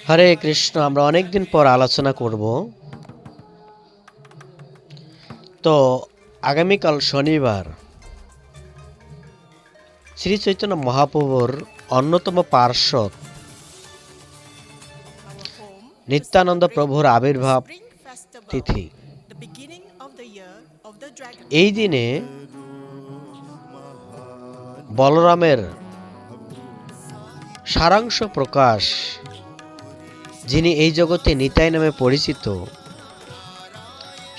হরে কৃষ্ণ। আমরা অনেকদিন পর আলোচনা করব। তো আগামীকাল শনিবার শ্রী চৈতন্য মহাপ্রভুর অন্যতম পার্শ্বদ নিত্যানন্দ প্রভুর আবির্ভাব তিথি। এই দিনে বলরামের সারাংশ প্রকাশ, যিনি এই জগতে নিতাই নামে পরিচিত,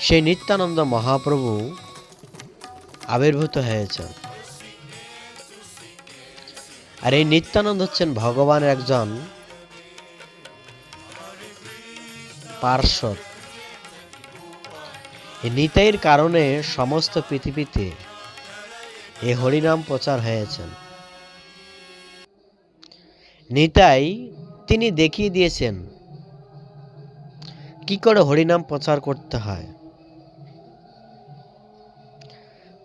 সেই নিত্যানন্দ মহাপ্রভু আবির্ভূত হয়েছেন। আর এই নিত্যানন্দ হচ্ছেন ভগবানের একজন পার্শ্বদ। এই নিতাইয়ের কারণে সমস্ত পৃথিবীতে এই হরিনাম প্রচার হয়েছেন। নিতাই তিনি দেখিয়ে দিয়েছেন কি করে হরিনাম প্রচার করতে হয়।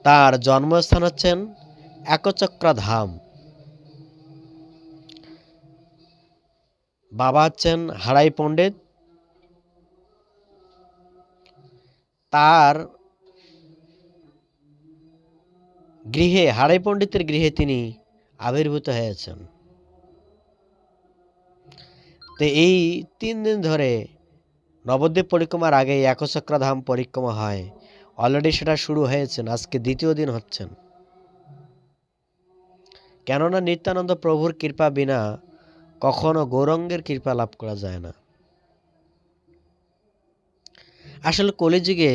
তার জন্মস্থান হচ্ছেন একচক্রা ধাম। বাবা হচ্ছেন হারাই পণ্ডিত। তার গৃহে, হারাই পণ্ডিতের গৃহে তিনি আবির্ভূত হয়েছেন। তো এই 3 দিন ধরে নবদ্বীপ পরিক্রমার আগে একচক্রা ধাম পরিক্রমা হয়। অলরেডি সেটা শুরু হয়েছে, আজকে দ্বিতীয় দিন হচ্ছেন। কেননা নিত্যানন্দ প্রভুর কৃপা বিনা কখনো গৌরাঙ্গের কৃপা লাভ করা যায় না। আসলে কলিযুগে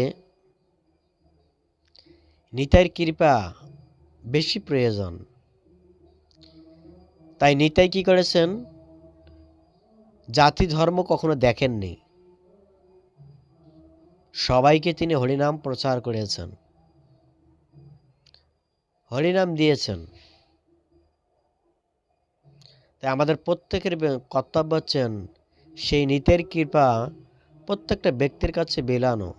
নিতাইয়ের কৃপা বেশি প্রয়োজন। তাই নিতাই কি করেছেন, জাতি ধর্ম কখনো দেখেননি, সবাইকে তিনি হরিনাম প্রচার করেছেন, হরিনাম দিয়েছেন। তাই আমাদের প্রত্যেকের কর্তব্য হচ্ছেন সেই নিতাইয়ের কৃপা প্রত্যেকটা ব্যক্তির কাছে বিলানো।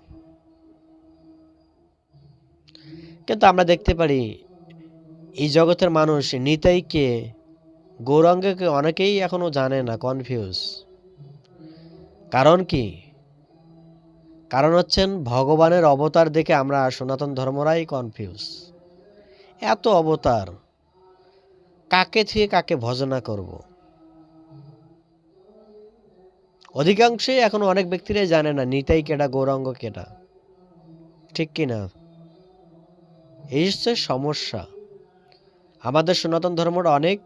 কিন্তু আমরা দেখতে পারি এই জগতের মানুষ নিতাইকে, গৌরাঙ্গকে অনেকেই এখনো জানে না, কনফিউজ। কারণ কি? কারণ হচ্ছেন ভগবানের অবতার দেখে আমরা সনাতন ধর্মরাই কনফিউজ। এত অবতার, কাকে থেকে কাকে ভজনা করব? অধিকাংশই এখন অনেক ব্যক্তিরাই জানে না নিতাই কেডা, গৌরাঙ্গ কেডা। ঠিক কিনা? এই হচ্ছে সমস্যা। আমাদের সনাতন ধর্মটা অনেক